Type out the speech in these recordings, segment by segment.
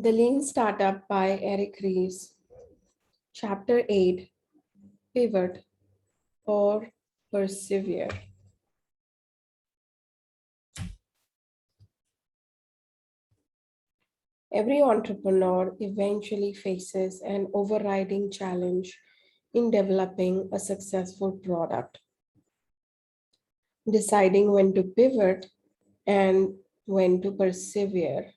The Lean Startup by Ries. Chapter 8, Pivot or Persevere. Every entrepreneur eventually faces an overriding challenge in developing a successful product, deciding when to pivot and when to persevere.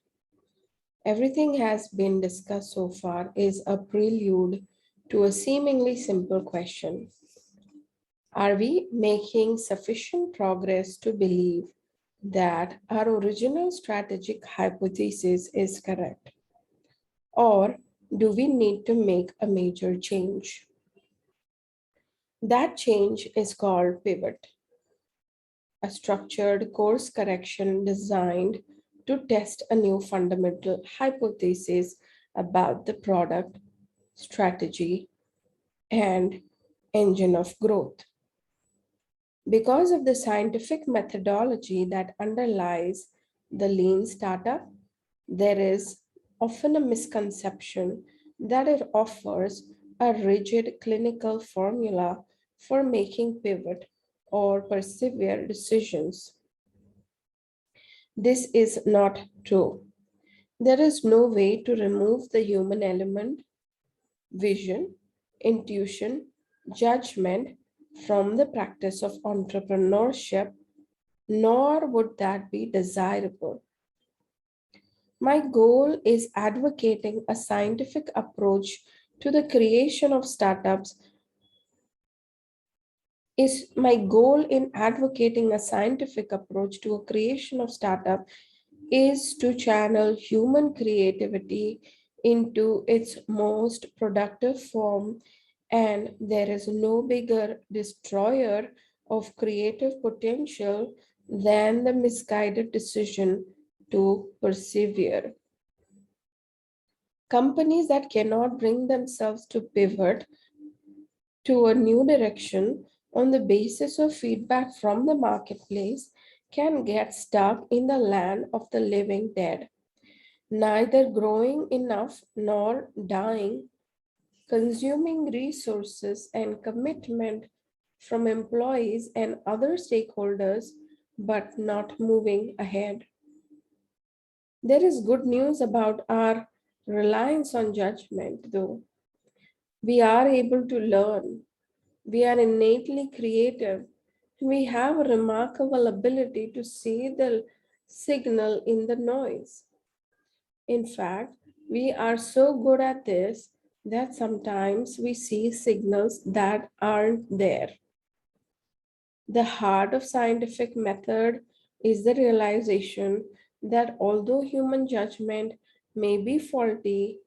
Everything has been discussed so far is a prelude to a seemingly simple question. Are we making sufficient progress to believe that our original strategic hypothesis is correct? Or do we need to make a major change? That change is called pivot, a structured course correction designed to test a new fundamental hypothesis about the product, strategy, and engine of growth. Because of the scientific methodology that underlies the lean startup, there is often a misconception that it offers a rigid clinical formula for making pivot or persevere decisions. This is not true. There is no way to remove the human element, vision, intuition, judgment from the practice of entrepreneurship, nor would that be desirable. My goal is advocating a scientific approach to the creation of startups. Is my goal in advocating a scientific approach to a creation of startup is to channel human creativity into its most productive form, and there is no bigger destroyer of creative potential than the misguided decision to persevere. Companies that cannot bring themselves to pivot to a new direction on the basis of feedback from the marketplace can get stuck in the land of the living dead, neither growing enough nor dying, consuming resources and commitment from employees and other stakeholders, but not moving ahead. There is good news about our reliance on judgment, though. We are able to learn. We are innately creative. We have a remarkable ability to see the signal in the noise. In fact, we are so good at this that sometimes we see signals that aren't there. The heart of scientific method is the realization that although human judgment may be faulty,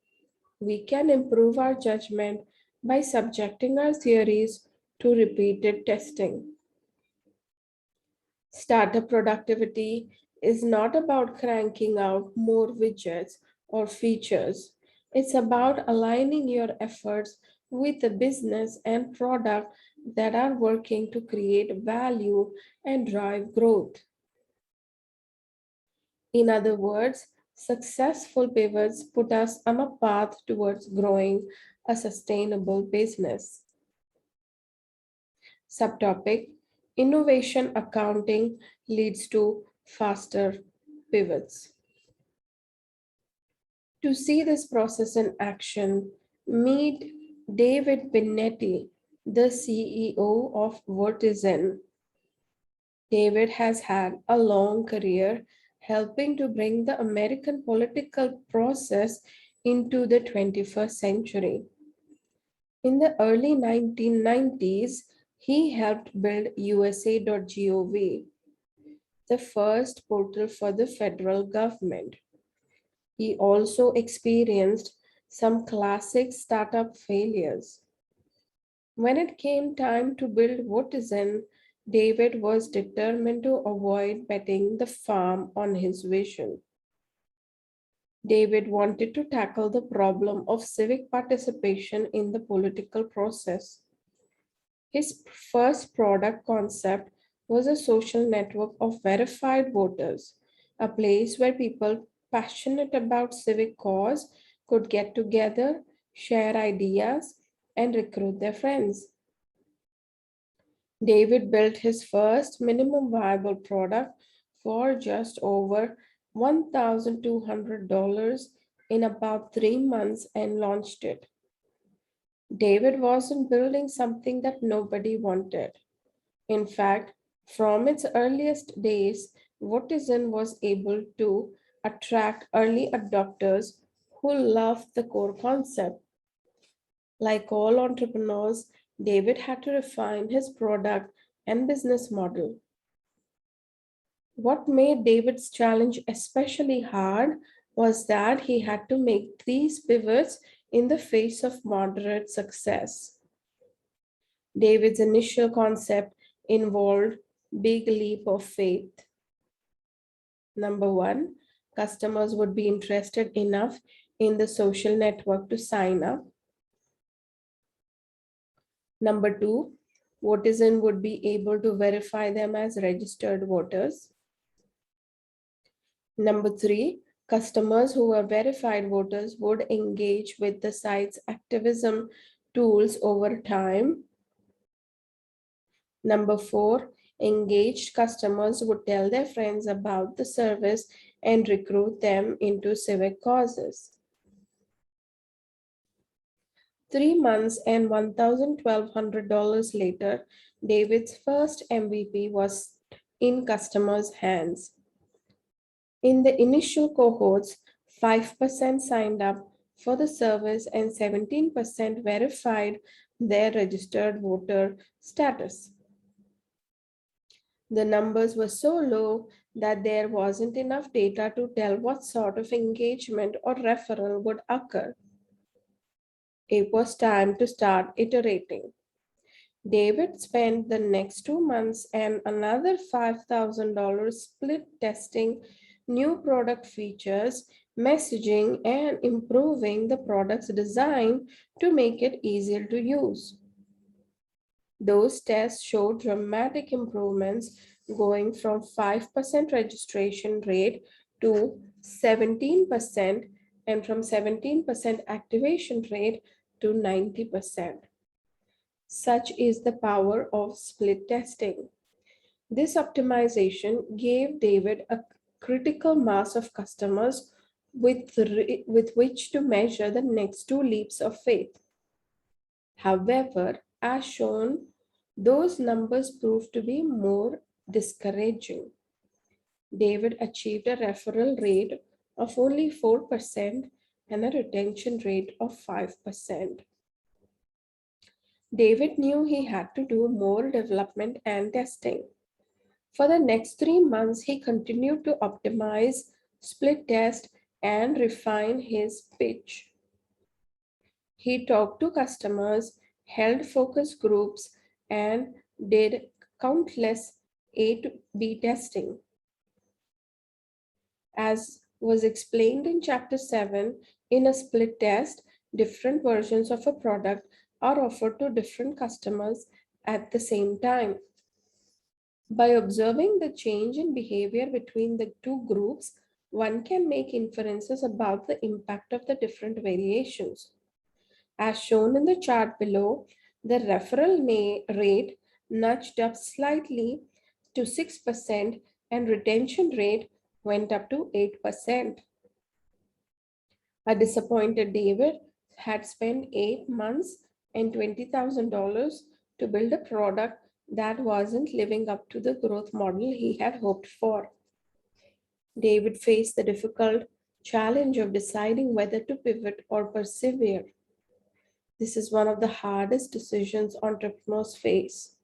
we can improve our judgment by subjecting our theories to repeated testing. Startup productivity is not about cranking out more widgets or features. It's about aligning your efforts with the business and product that are working to create value and drive growth. In other words, successful pivots put us on a path towards growing a sustainable business. Subtopic: Innovation accounting leads to faster pivots. To see this process in action, meet David Benetti, the CEO of Votizon. David has had a long career helping to bring the American political process into the 21st century. In the early 1990s, he helped build USA.gov, the first portal for the federal government. He also experienced some classic startup failures. When it came time to build Votizon, David was determined to avoid betting the farm on his vision. David wanted to tackle the problem of civic participation in the political process. His first product concept was a social network of verified voters, a place where people passionate about civic cause could get together, share ideas, and recruit their friends. David built his first minimum viable product for just over $1,200 in about 3 months and launched it. David wasn't building something that nobody wanted. In fact, from its earliest days, Votizon was able to attract early adopters who loved the core concept. Like all entrepreneurs, David had to refine his product and business model. What made David's challenge especially hard was that he had to make these pivots in the face of moderate success. David's initial concept involved big leap of faith. Number one, customers would be interested enough in the social network to sign up. Number two, Votizen would be able to verify them as registered voters. Number three, customers who are verified voters would engage with the site's activism tools over time. Number four, engaged customers would tell their friends about the service and recruit them into civic causes. 3 months and $1,200 later, David's first MVP was in customers' hands. In the initial cohorts, 5% signed up for the service and 17% verified their registered voter status. The numbers were so low that there wasn't enough data to tell what sort of engagement or referral would occur. It was time to start iterating. David spent the next 2 months and another $5,000 split testing new product features, messaging, and improving the product's design to make it easier to use. Those tests showed dramatic improvements, going from 5% registration rate to 17% and from 17% activation rate to 90%. Such is the power of split testing. This optimization gave David a critical mass of customers with which to measure the next two leaps of faith. However, as shown, those numbers proved to be more discouraging. David achieved a referral rate of only 4% and a retention rate of 5%. David knew he had to do more development and testing. For the next 3 months, he continued to optimize, split test, and refine his pitch. He talked to customers, held focus groups, and did countless A to B testing. As was explained in Chapter 7, in a split test, different versions of a product are offered to different customers at the same time. By observing the change in behavior between the two groups, one can make inferences about the impact of the different variations. As shown in the chart below, the referral rate nudged up slightly to 6% and retention rate went up to 8%. A disappointed David had spent 8 months and $20,000 to build a product that wasn't living up to the growth model he had hoped for. David faced the difficult challenge of deciding whether to pivot or persevere. This is one of the hardest decisions entrepreneurs face.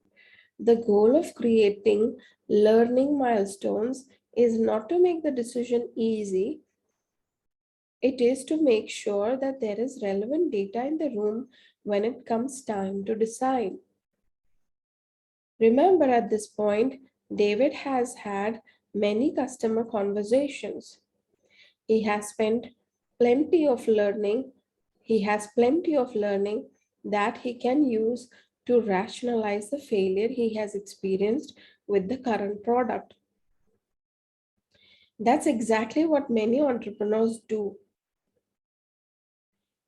The goal of creating learning milestones is not to make the decision easy, it is to make sure that there is relevant data in the room when it comes time to decide. Remember, at this point, David has had many customer conversations. He has spent plenty of learning. He has plenty of learning that he can use to rationalize the failure he has experienced with the current product. That's exactly what many entrepreneurs do.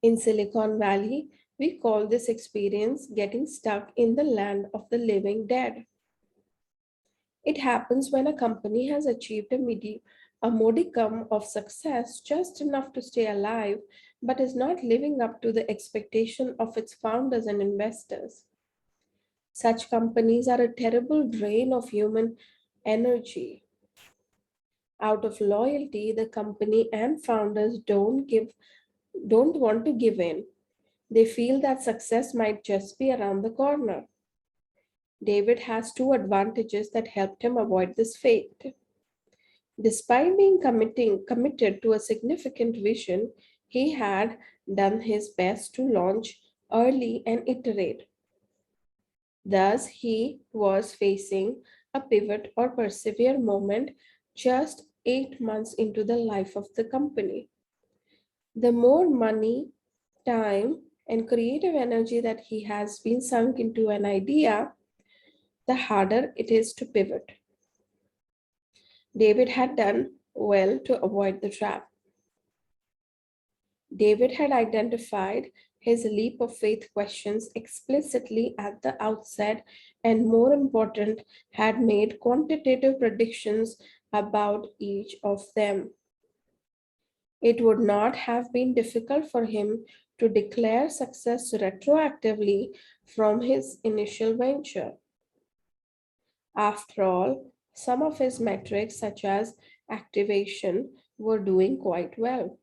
In Silicon Valley, we call this experience getting stuck in the land of the living dead. It happens when a company has achieved a modicum of success, just enough to stay alive, but is not living up to the expectation of its founders and investors. Such companies are a terrible drain of human energy. Out of loyalty, the company and founders don't want to give in. They feel that success might just be around the corner. David has two advantages that helped him avoid this fate. Despite being committed to a significant vision, he had done his best to launch early and iterate. Thus, he was facing a pivot or persevere moment just 8 months into the life of the company. The more money, time, and creative energy that he has been sunk into an idea, the harder it is to pivot. David had done well to avoid the trap. David had identified his leap of faith questions explicitly at the outset and, more important, had made quantitative predictions about each of them. It would not have been difficult for him to declare success retroactively from his initial venture. After all, some of his metrics, such as activation, were doing quite well.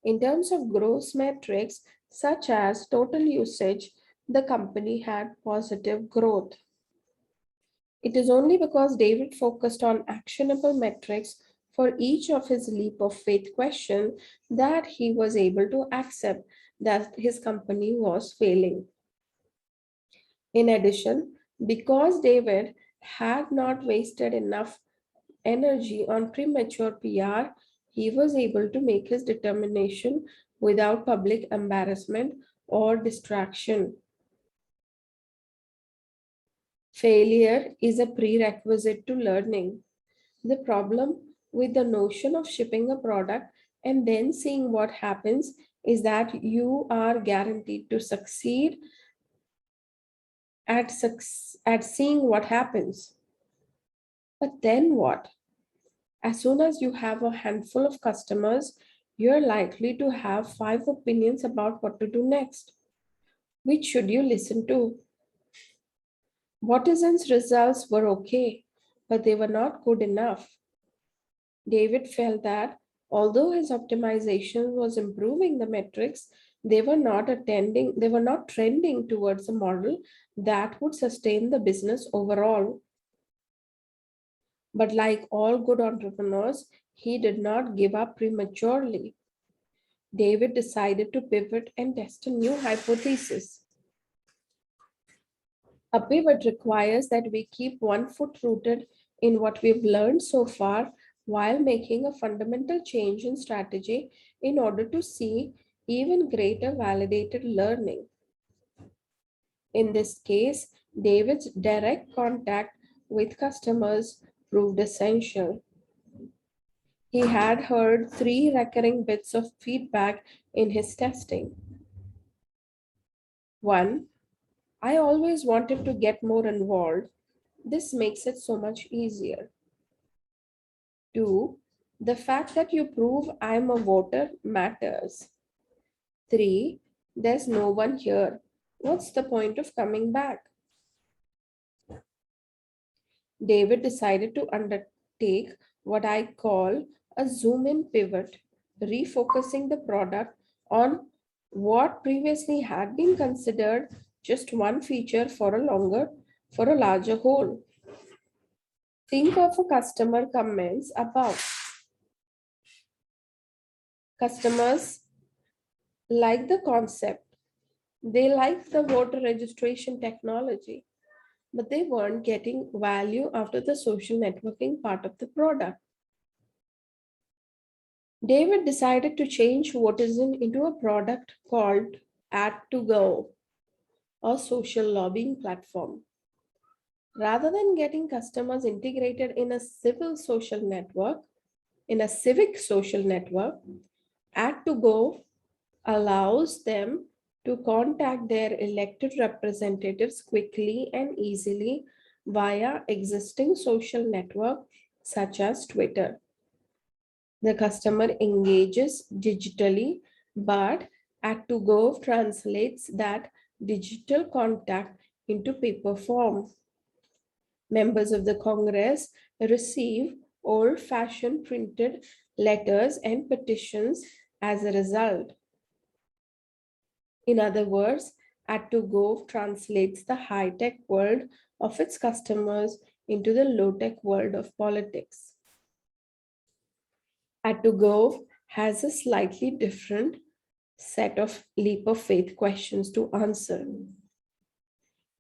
In terms of gross metrics, such as total usage, the company had positive growth. It is only because David focused on actionable metrics for each of his leap of faith question that he was able to accept that his company was failing. In addition, because David had not wasted enough energy on premature PR, he was able to make his determination without public embarrassment or distraction. Failure is a prerequisite to learning. The problem with the notion of shipping a product and then seeing what happens is that you are guaranteed to succeed at seeing what happens. But then what? As soon as you have a handful of customers, you're likely to have five opinions about what to do next. Which should you listen to? Votizon's results were okay, but they were not good enough. David felt that although his optimization was improving the metrics, they were not trending towards a model that would sustain the business overall. But like all good entrepreneurs, he did not give up prematurely. David decided to pivot and test a new hypothesis. A pivot requires that we keep one foot rooted in what we've learned so far while making a fundamental change in strategy in order to see even greater validated learning. In this case, David's direct contact with customers proved essential. He had heard three recurring bits of feedback in his testing. One, I always wanted to get more involved. This makes it so much easier. Two, the fact that you prove I'm a voter matters. Three, there's no one here. What's the point of coming back? David decided to undertake what I call a zoom in pivot, refocusing the product on what previously had been considered just one feature for a larger whole. Think of a customer comments above. Customers like the concept. They liked the voter registration technology, but they weren't getting value after the social networking part of the product. David decided to change Votizon into a product called Add to Go, a social lobbying platform. Rather than getting customers integrated in a civic social network, Add2Go allows them to contact their elected representatives quickly and easily via existing social network such as Twitter. The customer engages digitally, but Add2Go translates that digital contact into paper form. Members of the Congress receive old fashioned printed letters and petitions as a result. In other words, Add2Go translates the high tech world of its customers into the low tech world of politics. Add2Go has a slightly different set of leap of faith questions to answer.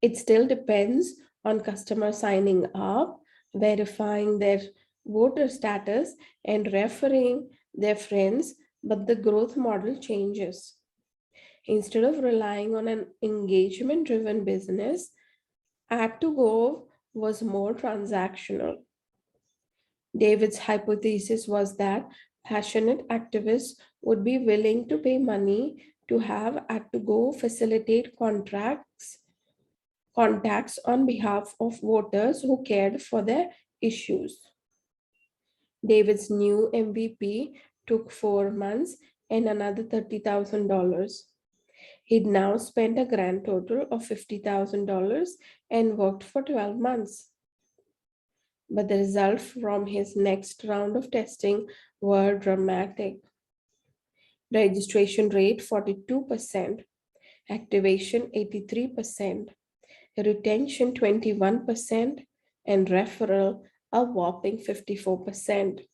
It still depends on customer signing up, verifying their voter status, and referring their friends, but the growth model changes. Instead of relying on an engagement driven business, Add2Go was more transactional. David's hypothesis was that passionate activists would be willing to pay money to have Add2Go facilitate contacts on behalf of voters who cared for their issues. David's new MVP took 4 months and another $30,000. He'd now spent a grand total of $50,000 and worked for 12 months. But the results from his next round of testing were dramatic. Registration rate 42%, activation 83%, retention 21%, and referral a whopping 54%.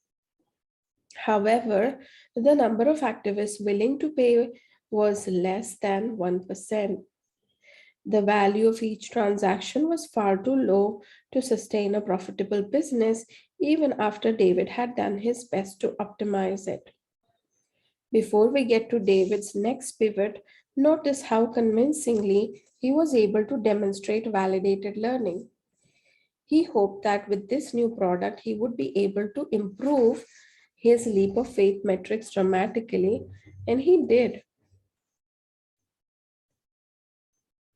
However, the number of activists willing to pay was less than 1%. The value of each transaction was far too low to sustain a profitable business, even after David had done his best to optimize it. Before we get to David's next pivot, notice how convincingly he was able to demonstrate validated learning. He hoped that with this new product, he would be able to improve his leap of faith metrics dramatically, and he did.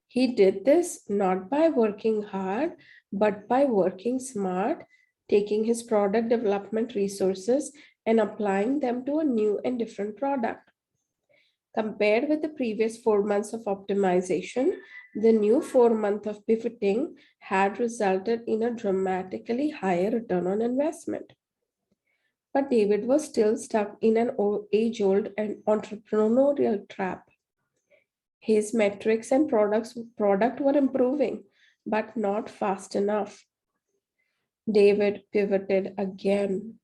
He did this not by working hard, but by working smart, taking his product development resources and applying them to a new and different product. Compared with the previous 4 months of optimization, the new 4 month of pivoting had resulted in a dramatically higher return on investment. But David was still stuck in an age old and entrepreneurial trap. His metrics and product were improving, but not fast enough. David pivoted again.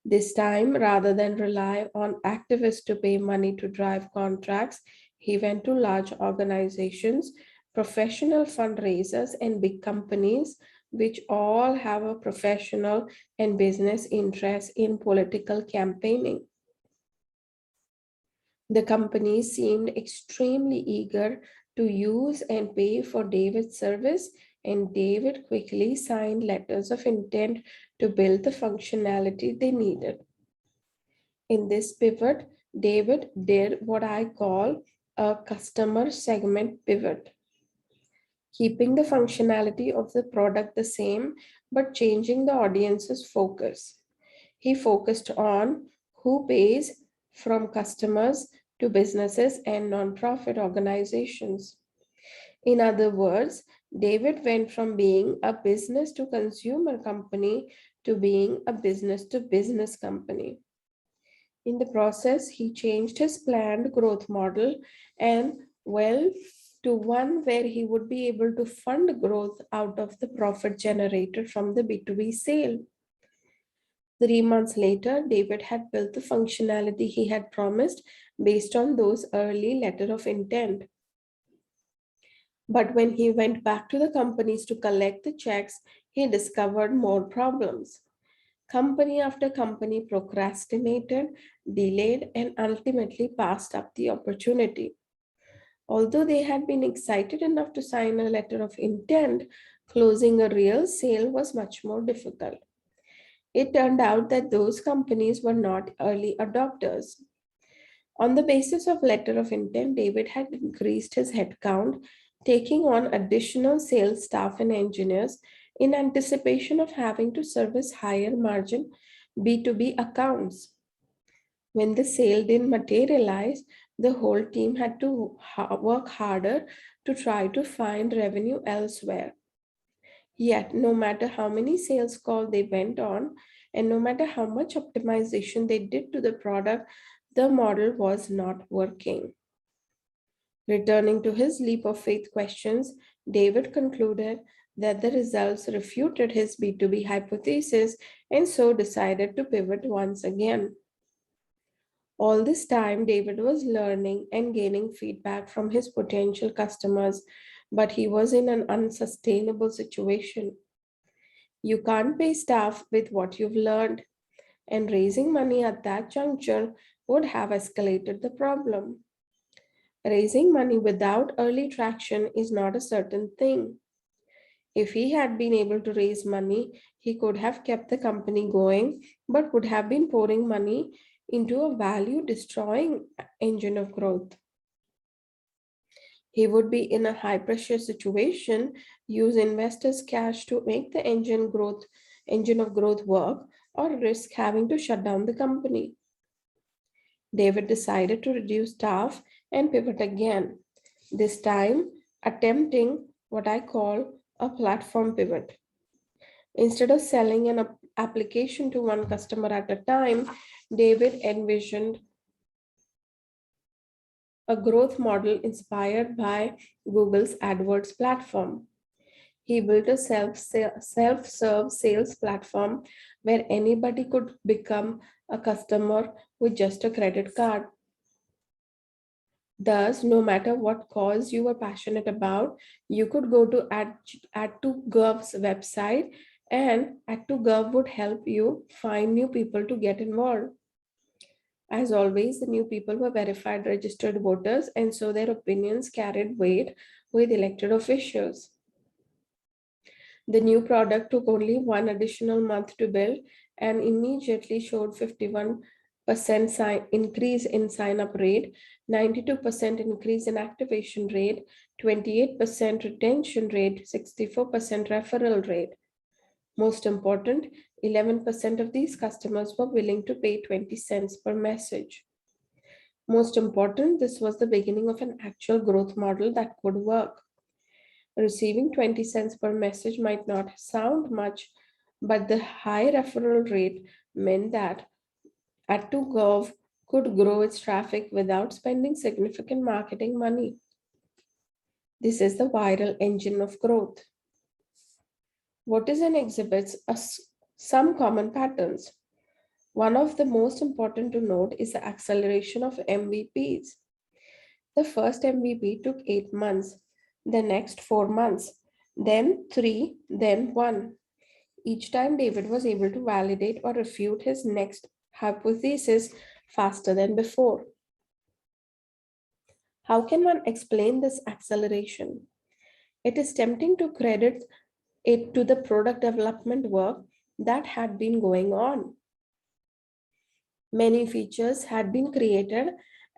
This time, rather than rely on activists to pay money to drive contracts, he went to large organizations, professional fundraisers, and big companies, which all have a professional and business interest in political campaigning. The companies seemed extremely eager to use and pay for David's service, and David quickly signed letters of intent to build the functionality they needed. In this pivot, David did what I call a customer segment pivot, keeping the functionality of the product the same but changing the audience's focus. He focused on who pays, from customers to businesses and nonprofit organizations. In other words, David went from being a business to consumer company to being a business to business company. In the process, he changed his planned growth model and, well, to one where he would be able to fund growth out of the profit generated from the B2B sale. 3 months later, David had built the functionality he had promised based on those early letter of intent. But when he went back to the companies to collect the checks, he discovered more problems. Company after company procrastinated, delayed, and ultimately passed up the opportunity. Although they had been excited enough to sign a letter of intent, Closing a real sale was much more difficult. It turned out that those companies were not early adopters. On the basis of letter of intent, David had increased his headcount, taking on additional sales staff and engineers in anticipation of having to service higher margin B2B accounts. When the sale didn't materialize, the whole team had to work harder to try to find revenue elsewhere. Yet, no matter how many sales calls they went on, and no matter how much optimization they did to the product, the model was not working. Returning to his leap of faith questions, David concluded that the results refuted his B2B hypothesis and so decided to pivot once again. All this time, David was learning and gaining feedback from his potential customers, but he was in an unsustainable situation. You can't pay staff with what you've learned, and raising money at that juncture would have escalated the problem. Raising money without early traction is not a certain thing. If he had been able to raise money, he could have kept the company going, but would have been pouring money into a value destroying engine of growth. He would be in a high pressure situation, use investors' cash to make the engine of growth work, or risk having to shut down the company. David decided to reduce staff and pivot again, this time attempting what I call a platform pivot. Instead of selling an application to one customer at a time, David envisioned a growth model inspired by Google's AdWords platform. He built a self-serve sales platform where anybody could become a customer with just a credit card. Thus, no matter what cause you were passionate about, you could go to Add2Gov's website, and Add2Gov would help you find new people to get involved. As always, the new people were verified registered voters, and so their opinions carried weight with elected officials. The new product took only one additional month to build and immediately showed 51% increase in sign up rate, 92% increase in activation rate, 28% retention rate, 64% referral rate. Most important, 11% of these customers were willing to pay 20 cents per message. Most important, this was the beginning of an actual growth model that could work. Receiving 20 cents per message might not sound much, but the high referral rate meant that Add2Gov could grow its traffic without spending significant marketing money. This is the viral engine of growth. Votizon exhibits some common patterns. One of the most important to note is the acceleration of MVPs. The first MVP took 8 months, the next 4 months, then 3, then 1. Each time David was able to validate or refute his next hypothesis faster than before. How can one explain this acceleration? It is tempting to credit it to the product development work that had been going on. Many features had been created,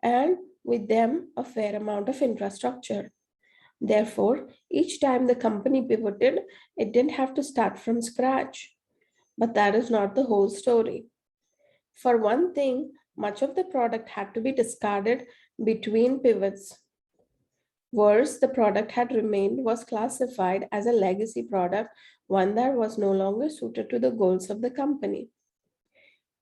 and with them, a fair amount of infrastructure. Therefore, each time the company pivoted, it didn't have to start from scratch. But that is not the whole story. For one thing, much of the product had to be discarded between pivots. Worse, the product had remained was classified as a legacy product, one that was no longer suited to the goals of the company.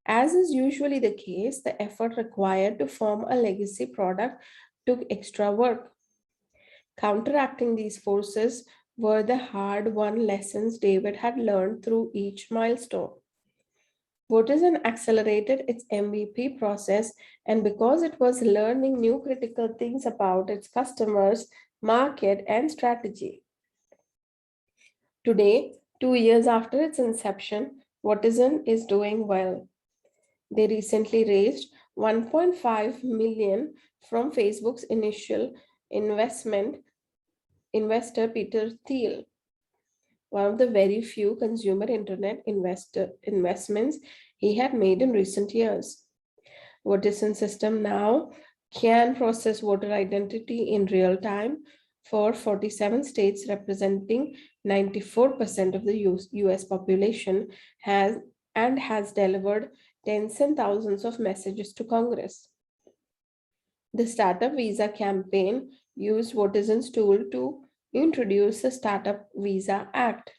As is usually the case, the effort required to form a legacy product took extra work. Counteracting these forces were the hard-won lessons David had learned through each milestone. Votizon accelerated its MVP process, and because it was learning new critical things about its customers, market, and strategy. Today, 2 years after its inception, Votizon is doing well. They recently raised 1.5 million from Facebook's initial investor Peter Thiel. one of the very few consumer internet investments he had made in recent years. Votizon system now can process voter identity in real time for 47 states representing 94% of the US population has and has delivered tens and thousands of messages to Congress. The Startup Visa campaign used Votizon's tool to introduce the Startup Visa Act,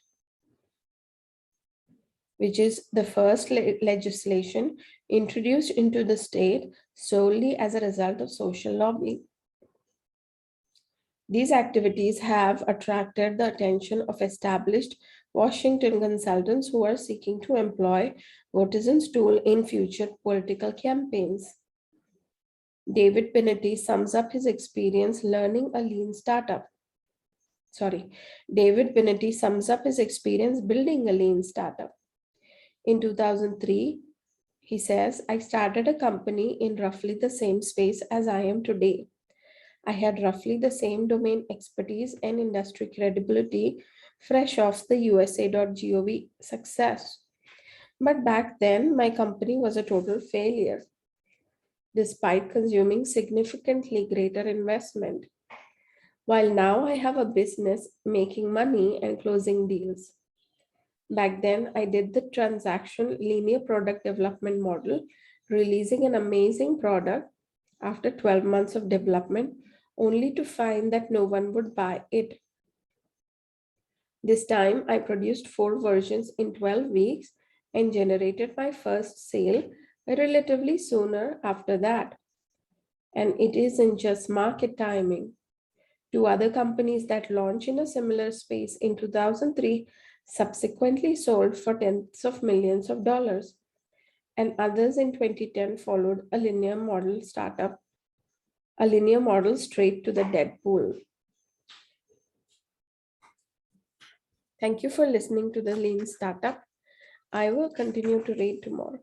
which is the first legislation introduced into the state solely as a result of social lobbying. These activities have attracted the attention of established Washington consultants who are seeking to employ Votizon's tool in future political campaigns. David Benetti sums up his experience learning a lean startup. Sorry, David Benetti sums up his experience building a lean startup. In 2003, he says, I started a company in roughly the same space as I am today. I had roughly the same domain expertise and industry credibility fresh off the USA.gov success. But back then, my company was a total failure, despite consuming significantly greater investment. While now I have a business making money and closing deals. Back then, I did the transaction linear product development model, releasing an amazing product after 12 months of development, only to find that no one would buy it. This time, I produced 4 versions in 12 weeks and generated my first sale relatively sooner after that. And it isn't just market timing. 2 other companies that launched in a similar space in 2003 subsequently sold for tens of millions of dollars, and others in 2010 followed a linear model straight to the dead pool. Thank you for listening to the Lean Startup. I will continue to read tomorrow.